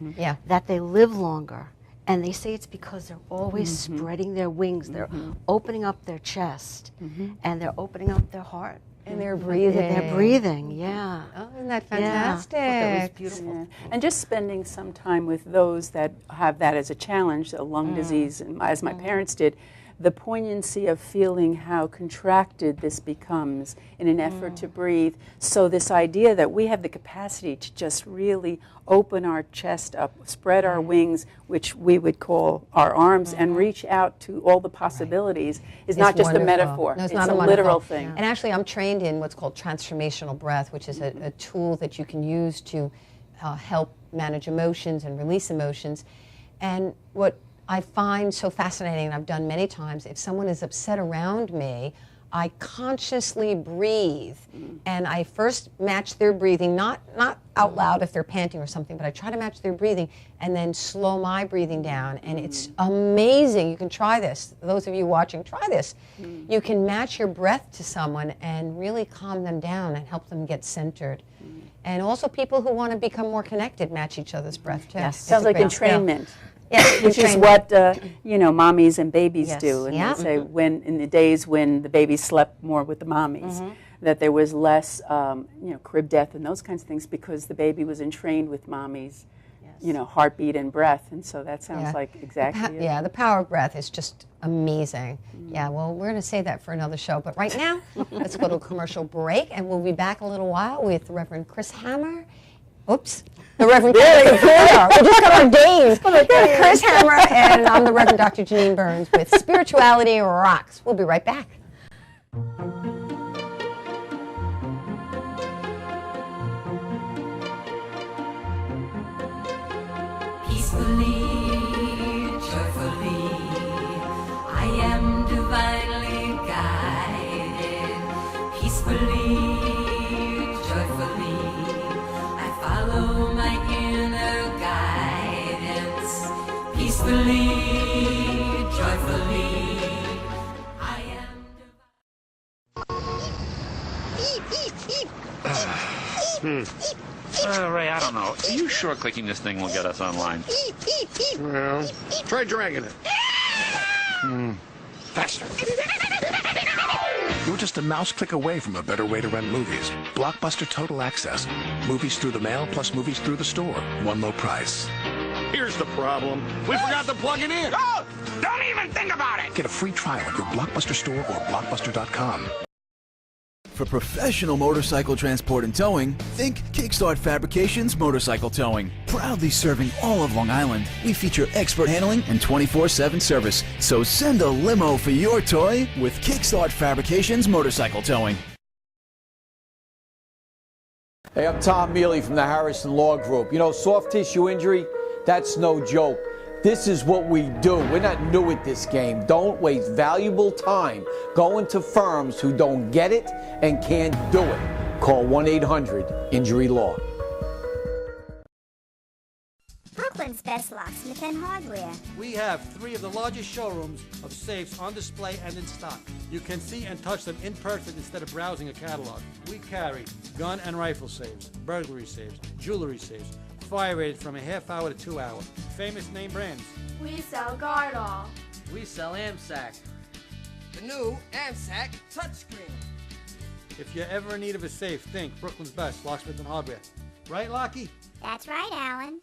that they live longer. And they say it's because they're always spreading their wings. They're opening up their chest, and they're opening up their heart. And they're breathing. They're breathing, yeah. Oh, isn't that fantastic? Yeah. That was beautiful. Yeah. And just spending some time with those that have that as a challenge, a lung disease, and as my parents did, the poignancy of feeling how contracted this becomes in an effort to breathe. So this idea that we have the capacity to just really open our chest up, spread our wings, which we would call our arms, and reach out to all the possibilities is not just a metaphor. No, it's not a literal thing. And actually, I'm trained in what's called transformational breath, which is a tool that you can use to help manage emotions and release emotions. And what I find so fascinating, and I've done many times, if someone is upset around me, I consciously breathe, and I first match their breathing, not out loud if they're panting or something, but I try to match their breathing and then slow my breathing down, and it's amazing. You can try this. Those of you watching, try this. You can match your breath to someone and really calm them down and help them get centered. And also people who want to become more connected match each other's breath too. Yes. Sounds like entrainment. Yes, which is what mommies and babies do. And Yeah. they say when in the days when the babies slept more with the mommies, that there was less, crib death and those kinds of things because the baby was entrained with mommy's, heartbeat and breath. And so that sounds like exactly it. Yeah, the power of breath is just amazing. Yeah, well, we're going to save that for another show. But right now, let's go to a commercial break, and we'll be back a little while with Reverend Chris Hammer. Oops. The Reverend Chris Hammer. We just got our names. Chris Hammer, and I'm the Reverend Dr. Janine Burns with Spirituality Rocks. We'll be right back. Peacefully, joyfully, I am divinely guided. Peacefully, joyfully, I follow my inner guidance. Peacefully, joyfully, I am Ray, I don't know. Are you sure clicking this thing will get us online? Well, try dragging it. Faster. You're just a mouse click away from a better way to rent movies. Blockbuster Total Access. Movies through the mail plus movies through the store. One low price. Here's the problem. We forgot to plug it in. Oh, don't even think about it. Get a free trial at your Blockbuster store or blockbuster.com. For professional motorcycle transport and towing, think Kickstart Fabrications Motorcycle Towing. Proudly serving all of Long Island, we feature expert handling and 24/7 service. So send a limo for your toy with Kickstart Fabrications Motorcycle Towing. Hey, I'm Tom Mealy from the Harrison Law Group. You know, soft tissue injury, that's no joke. This is what we do. We're not new at this game. Don't waste valuable time going to firms who don't get it and can't do it. Call 1-800-INJURY-LAW. best locksmith and hardware. We have 3 of the largest showrooms of safes on display and in stock. You can see and touch them in person instead of browsing a catalog. We carry gun and rifle safes, burglary safes, jewelry safes, fire rated from a half hour to 2 hour. Famous name brands. We sell Gardol. We sell AMSAC. The new AMSAC touchscreen. If you're ever in need of a safe, think Brooklyn's best locksmith and hardware. Right, Lockie? That's right, Alan.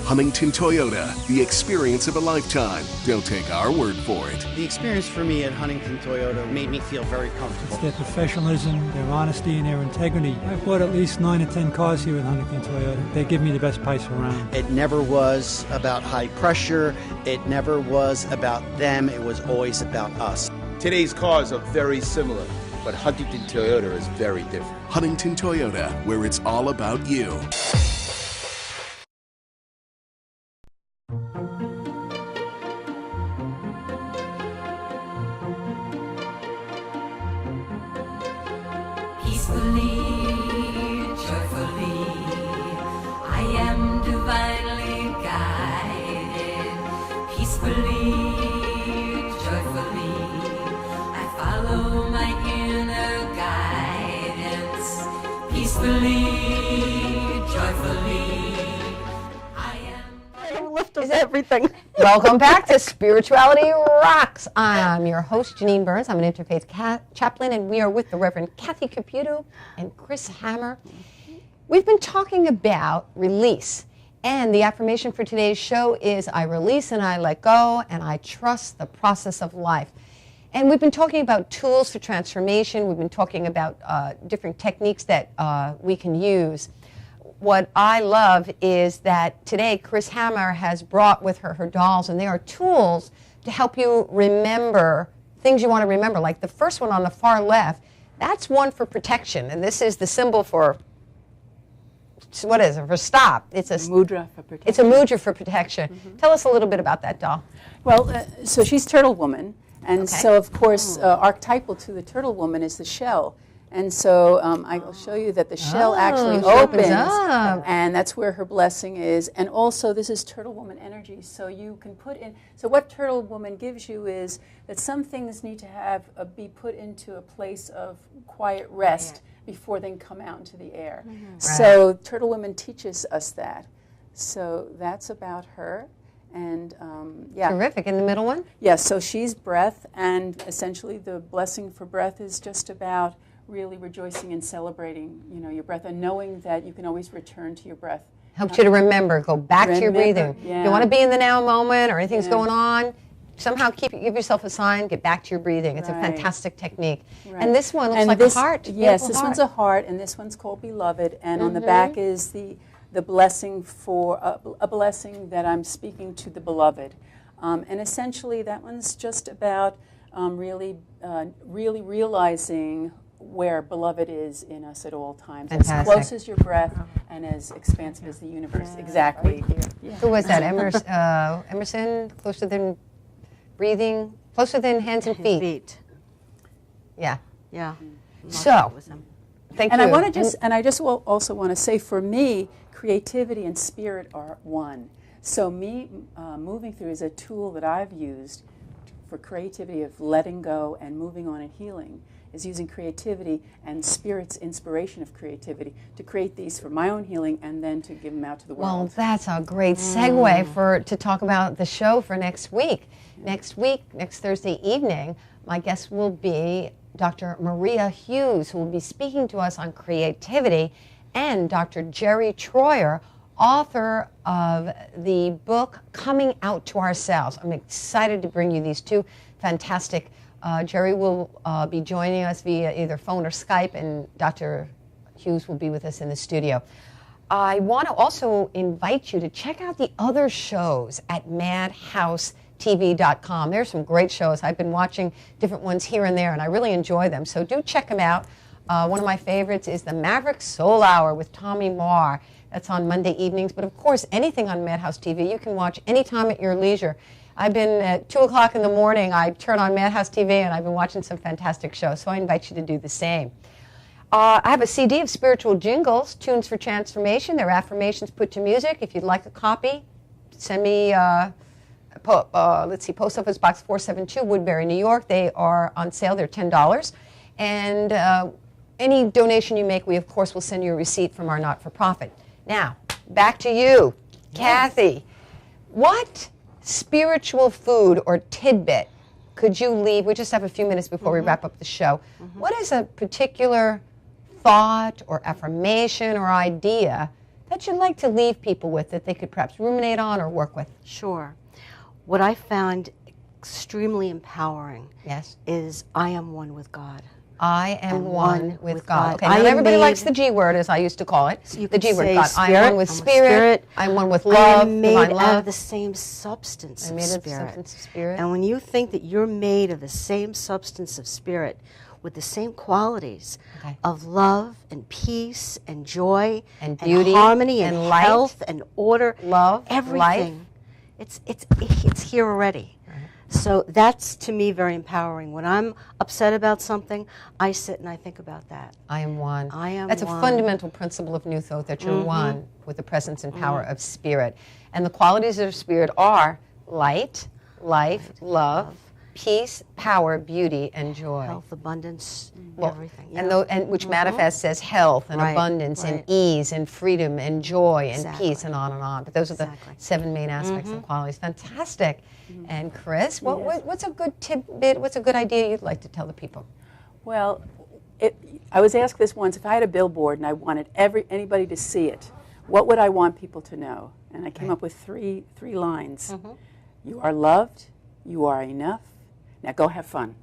Huntington Toyota, the experience of a lifetime. Don't take our word for it. The experience for me at Huntington Toyota made me feel very It's comfortable. their professionalism, their honesty, and their integrity. I've bought at least 9 or 10 cars here at Huntington Toyota. They give me the best price around. It never was about high pressure. It never was about them. It was always about us. Today's cars are very similar, but Huntington Toyota is very different. Huntington Toyota, where it's all about you. Peacefully, joyfully, I am divinely guided. Peacefully, joyfully, I follow my inner guidance. Peacefully, joyfully, Lift of everything. Welcome back to Spirituality Rocks. I'm your host, Janine Burns. I'm an interfaith chaplain, and we are with the Reverend Kathy Caputo and Chris Hammer. We've been talking about release, and the affirmation for today's show is, I release and I let go, and I trust the process of life. And we've been talking about tools for transformation. We've been talking about different techniques that we can use. What I love is that today Chris Hammer has brought with her dolls, and they are tools to help you remember things you want to remember. Like the first one on the far left, that's one for protection, and this is the symbol for, what is it, for stop. It's a mudra for protection. It's a mudra for protection. Tell us a little bit about that doll. Well, so she's Turtle Woman, and so of course archetypal to the Turtle Woman is the shell. And so I'll show you that the shell actually opens, and that's where her blessing is. And also, this is Turtle Woman energy. So you can put in. So what Turtle Woman gives you is that some things need to have be put into a place of quiet rest before they come out into the air. So Turtle Woman teaches us that. So that's about her. And yeah. Terrific. In the middle one? Yes. So she's breath, and essentially the blessing for breath is just about really rejoicing and celebrating, your breath, and knowing that you can always return to your breath. Helps you to remember, go back to your breathing. Yeah. If you want to be in the now moment or anything's going on, somehow give yourself a sign, get back to your breathing. It's a fantastic technique. And this one looks like a heart. Yes, this one's a heart, and this one's called Beloved, and on the back is the blessing for, a blessing that I'm speaking to the beloved. And essentially that one's just about really realizing where beloved is in us at all times. Fantastic. As close as your breath and as expansive as the universe. Exactly. Yeah. Who was that? Emerson, closer than breathing, closer than hands and feet. Yeah. Yeah. So, thank and you. I just also want to say, for me, creativity and spirit are one. So me moving through is a tool that I've used for creativity of letting go and moving on and healing, is using creativity and spirit's inspiration of creativity to create these for my own healing and then to give them out to the world. Well, that's a great segue to talk about the show for next week. Next Thursday evening, my guest will be Dr. Maria Hughes, who will be speaking to us on creativity, and Dr. Jerry Troyer, author of the book Coming Out to Ourselves. I'm excited to bring you these two fantastic. Jerry will be joining us via either phone or Skype, and Dr. Hughes will be with us in the studio. I want to also invite you to check out the other shows at madhousetv.com. There's some great shows. I've been watching different ones here and there, and I really enjoy them. So do check them out. One of my favorites is the Maverick Soul Hour with Tommy Marr. That's on Monday evenings. But of course, anything on Madhouse TV you can watch anytime at your leisure. I've been at 2 o'clock in the morning, I turn on Madhouse TV, and I've been watching some fantastic shows. So I invite you to do the same. I have a CD of spiritual jingles, tunes for transformation. They're affirmations put to music. If you'd like a copy, send me, let's see, Post Office Box 472, Woodbury, New York. They are on sale. They're $10. And any donation you make, we, of course, will send you a receipt from our not-for-profit. Now, back to you, Kathy. What spiritual food or tidbit could you leave? We just have a few minutes before we wrap up the show. What is a particular thought or affirmation or idea that you'd like to leave people with that they could perhaps ruminate on or work with? Sure. What I found extremely empowering is I am one with God. I am one with God. Okay, I not am everybody made- likes the G word, as I used to call it. So you the could G word, say God. I am one with spirit. I'm one with I love. am made divine out love. of the same substance I'm of made of the spirit. substance of spirit. And when you think that you're made of the same substance of spirit with the same qualities of love and peace and joy and beauty harmony and, and light, health and order, love, everything, it's here already. So that's, to me, very empowering. When I'm upset about something, I sit and I think about that. I am one. I am That's one. a fundamental principle of New Thought, that you're one with the presence and power of spirit. And the qualities of spirit are light, life, love, peace, power, beauty, and joy. Health, abundance, Well, everything. and which manifests as health and Right, abundance and right. ease and freedom and joy and Exactly. peace and on and on. But those are the 7 main aspects and qualities. Fantastic. And Chris, what's a good tidbit, what's a good idea you'd like to tell the people? Well, I was asked this once, if I had a billboard and I wanted anybody to see it, what would I want people to know? And I came up with three lines. You are loved, you are enough, now go have fun.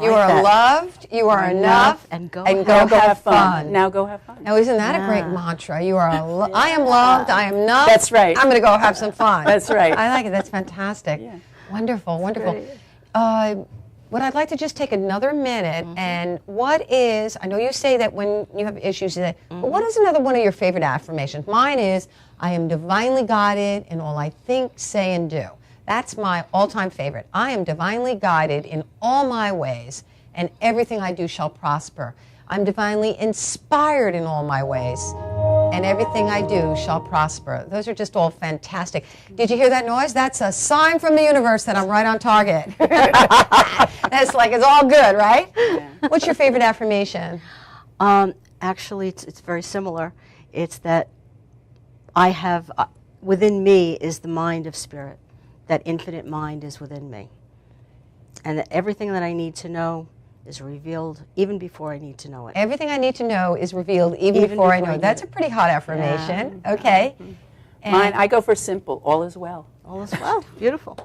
You are loved, you are enough, and go have fun. Now go have fun. Now, isn't that a great mantra? You are, I am loved, I am enough. That's right. I'm going to go have some fun. That's right. I like it. That's fantastic. Wonderful, wonderful. What I'd like to just take another minute, and what is, I know you say that when you have issues, but what is another one of your favorite affirmations? Mine is, I am divinely guided in all I think, say, and do. That's my all-time favorite. I am divinely guided in all my ways, and everything I do shall prosper. I'm divinely inspired in all my ways, and everything I do shall prosper. Those are just all fantastic. Did you hear that noise? That's a sign from the universe that I'm right on target. That's like, it's all good, right? Yeah. What's your favorite affirmation? Actually, it's very similar. It's that I have, within me is the mind of spirit. That infinite mind is within me. And that everything that I need to know is revealed even before I need to know it. Everything I need to know is revealed even before I know it. That's a pretty hot affirmation. Yeah. Okay. Mine, I go for simple. All is well. All is well. Beautiful.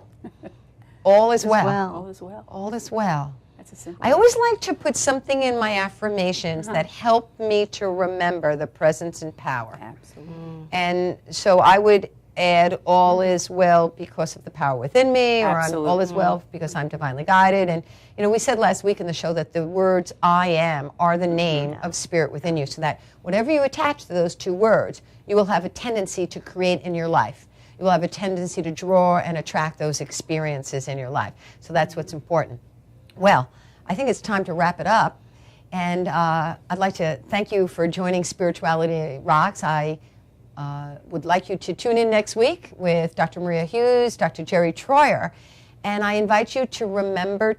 All is well. All is well. All is well. That's a simple. I always like to put something in my affirmations that help me to remember the presence and power. Absolutely. And so I would add all is well because of the power within me, or all is well because I'm divinely guided. And you know, we said last week in the show that the words I am are the name of spirit within you, so that whatever you attach to those two words, you will have a tendency to create in your life. You will have a tendency to draw and attract those experiences in your life. So that's what's important. Well, I think it's time to wrap it up. And I'd like to thank you for joining Spirituality Rocks. I would like you to tune in next week with Dr. Maria Hughes, Dr. Jerry Troyer, and I invite you to remember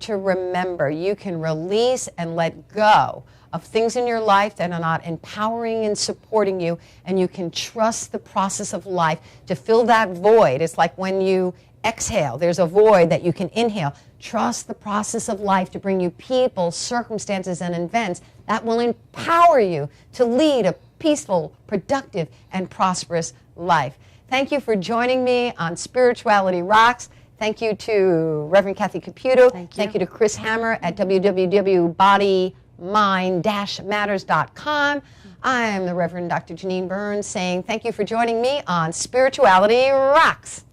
you can release and let go of things in your life that are not empowering and supporting you, and you can trust the process of life to fill that void. It's like when you exhale, there's a void that you can inhale. Trust the process of life to bring you people, circumstances, and events that will empower you to lead a peaceful, productive, and prosperous life. Thank you for joining me on Spirituality Rocks. Thank you to Reverend Kathy Caputo. Thank you to Chris Hammer at www.bodymind-matters.com. I am the Reverend Dr. Janine Burns saying thank you for joining me on Spirituality Rocks.